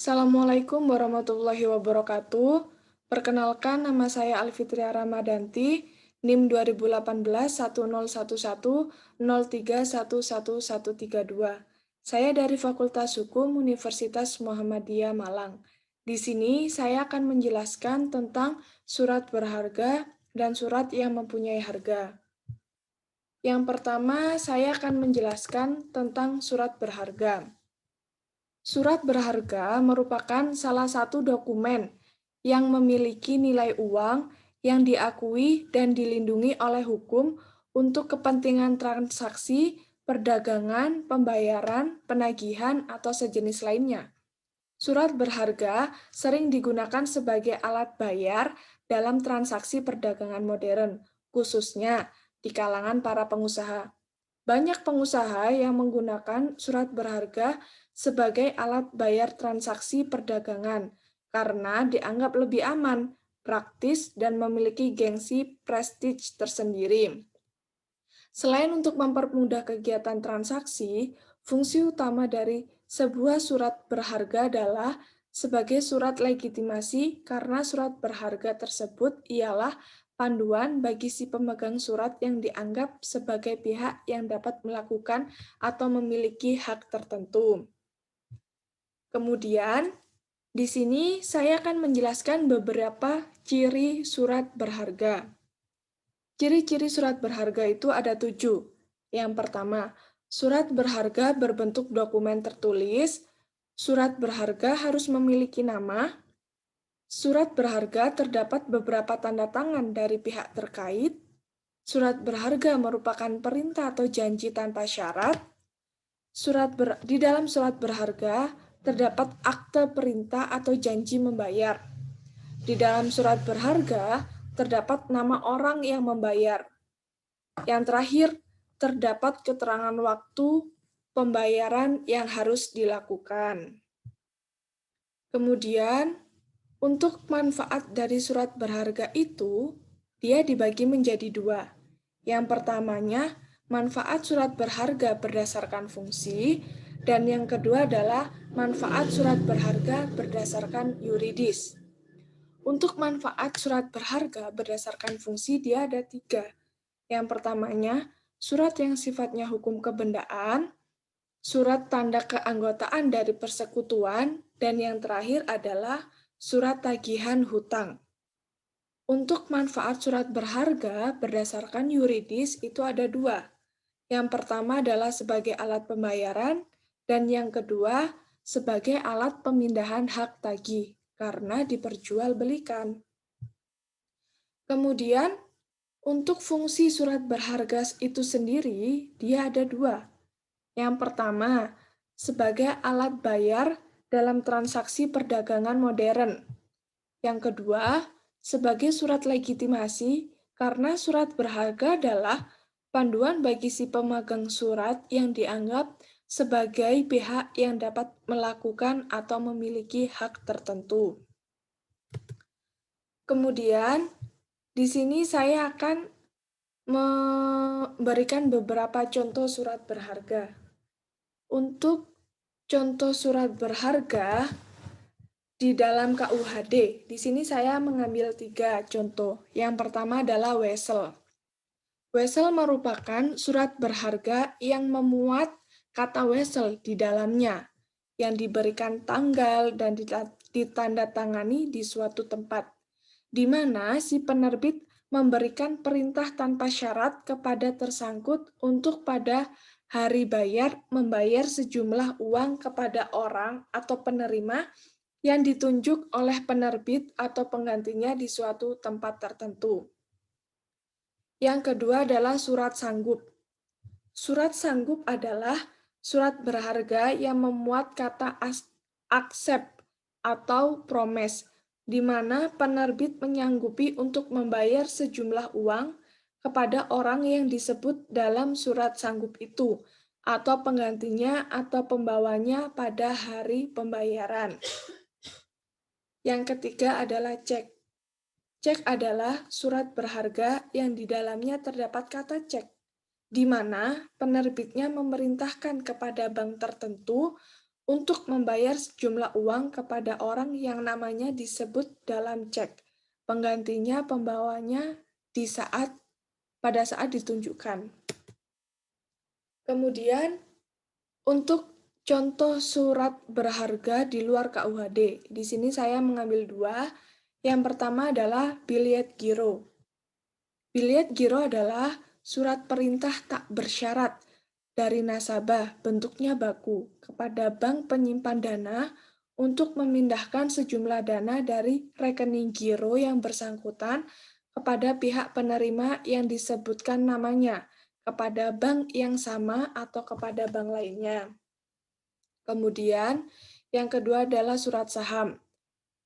Assalamualaikum warahmatullahi wabarakatuh. Perkenalkan, nama saya Alfitria Ramadanti, NIM 2018 10111031132. Saya dari Fakultas Hukum Universitas Muhammadiyah Malang. Di sini saya akan menjelaskan tentang surat berharga dan surat yang mempunyai harga. Yang pertama, saya akan menjelaskan tentang surat berharga. Surat berharga merupakan salah satu dokumen yang memiliki nilai uang yang diakui dan dilindungi oleh hukum untuk kepentingan transaksi, perdagangan, pembayaran, penagihan, atau sejenis lainnya. Surat berharga sering digunakan sebagai alat bayar dalam transaksi perdagangan modern, khususnya di kalangan para pengusaha. Banyak pengusaha yang menggunakan surat berharga sebagai alat bayar transaksi perdagangan karena dianggap lebih aman, praktis, dan memiliki gengsi prestige tersendiri. Selain untuk mempermudah kegiatan transaksi, fungsi utama dari sebuah surat berharga adalah sebagai surat legitimasi karena surat berharga tersebut ialah panduan bagi si pemegang surat yang dianggap sebagai pihak yang dapat melakukan atau memiliki hak tertentu. Kemudian, di sini saya akan menjelaskan beberapa ciri surat berharga. Ciri-ciri surat berharga itu ada 7. Yang pertama, surat berharga berbentuk dokumen tertulis. Surat berharga harus memiliki nama. Surat berharga terdapat beberapa tanda tangan dari pihak terkait. Surat berharga merupakan perintah atau janji tanpa syarat. Di dalam surat berharga terdapat akte perintah atau janji membayar. Di dalam surat berharga terdapat nama orang yang membayar. Yang terakhir, terdapat keterangan waktu pembayaran yang harus dilakukan. Kemudian, untuk manfaat dari surat berharga itu, dia dibagi menjadi 2. Yang pertamanya, manfaat surat berharga berdasarkan fungsi, dan yang kedua adalah manfaat surat berharga berdasarkan yuridis. Untuk manfaat surat berharga berdasarkan fungsi, dia ada 3. Yang pertamanya, surat yang sifatnya hukum kebendaan, surat tanda keanggotaan dari persekutuan, dan yang terakhir adalah surat tagihan hutang. Untuk manfaat surat berharga berdasarkan yuridis itu ada 2. Yang pertama adalah sebagai alat pembayaran, dan yang kedua sebagai alat pemindahan hak tagih karena diperjualbelikan. Kemudian, untuk fungsi surat berharga itu sendiri, dia ada 2. Yang pertama, sebagai alat bayar dalam transaksi perdagangan modern. Yang kedua, sebagai surat legitimasi karena surat berharga adalah panduan bagi si pemegang surat yang dianggap sebagai pihak yang dapat melakukan atau memiliki hak tertentu. Kemudian, di sini saya akan memberikan beberapa contoh surat berharga. Untuk contoh surat berharga di dalam KUHD, di sini saya mengambil 3 contoh. Yang pertama adalah wesel. Wesel merupakan surat berharga yang memuat kata wesel di dalamnya, yang diberikan tanggal dan ditandatangani di suatu tempat, di mana si penerbit memberikan perintah tanpa syarat kepada tersangkut untuk pada hari bayar membayar sejumlah uang kepada orang atau penerima yang ditunjuk oleh penerbit atau penggantinya di suatu tempat tertentu. Yang kedua adalah surat sanggup. Surat sanggup adalah surat berharga yang memuat kata accept atau promise, di mana penerbit menyanggupi untuk membayar sejumlah uang kepada orang yang disebut dalam surat sanggup itu, atau penggantinya atau pembawanya pada hari pembayaran. Yang ketiga adalah cek. Cek adalah surat berharga yang di dalamnya terdapat kata cek, di mana penerbitnya memerintahkan kepada bank tertentu untuk membayar sejumlah uang kepada orang yang namanya disebut dalam cek. Penggantinya pembawanya pada saat ditunjukkan. Kemudian, untuk contoh surat berharga di luar KUHD, di sini saya mengambil dua. Yang pertama adalah biliet giro. Biliet giro adalah surat perintah tak bersyarat dari nasabah, bentuknya baku, kepada bank penyimpan dana untuk memindahkan sejumlah dana dari rekening giro yang bersangkutan kepada pihak penerima yang disebutkan namanya, kepada bank yang sama atau kepada bank lainnya. Kemudian, yang kedua adalah surat saham.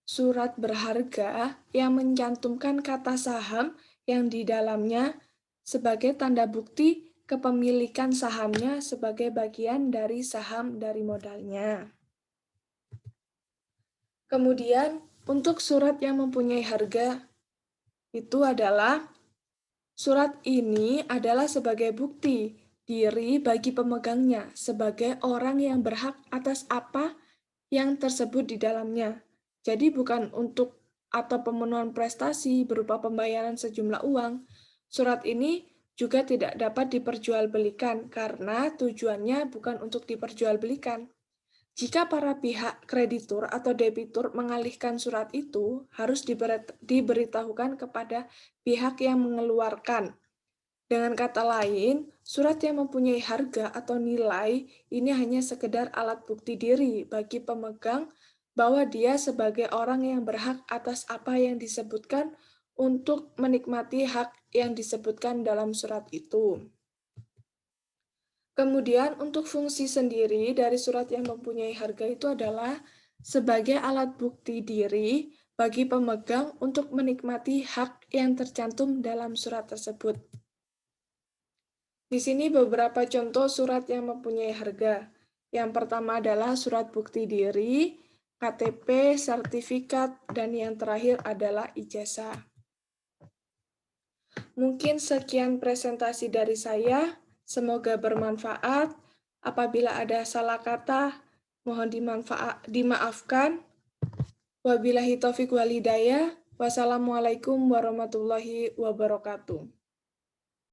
Surat berharga yang mencantumkan kata saham yang di dalamnya sebagai tanda bukti kepemilikan sahamnya sebagai bagian dari saham dari modalnya. Kemudian, untuk surat yang mempunyai harga, itu adalah surat ini adalah sebagai bukti diri bagi pemegangnya sebagai orang yang berhak atas apa yang tersebut di dalamnya. Jadi bukan untuk atau pemenuhan prestasi berupa pembayaran sejumlah uang. Surat ini juga tidak dapat diperjualbelikan karena tujuannya bukan untuk diperjualbelikan. Jika para pihak kreditur atau debitur mengalihkan surat itu, harus diberitahukan kepada pihak yang mengeluarkan. Dengan kata lain, surat yang mempunyai harga atau nilai ini hanya sekedar alat bukti diri bagi pemegang bahwa dia sebagai orang yang berhak atas apa yang disebutkan untuk menikmati hak yang disebutkan dalam surat itu. Kemudian untuk fungsi sendiri dari surat yang mempunyai harga itu adalah sebagai alat bukti diri bagi pemegang untuk menikmati hak yang tercantum dalam surat tersebut. Di sini beberapa contoh surat yang mempunyai harga. Yang pertama adalah surat bukti diri, KTP, sertifikat, dan yang terakhir adalah ijazah. Mungkin sekian presentasi dari saya. Semoga bermanfaat. Apabila ada salah kata, mohon dimaafkan. Wabillahi taufiq wal hidayah. Wassalamualaikum warahmatullahi wabarakatuh.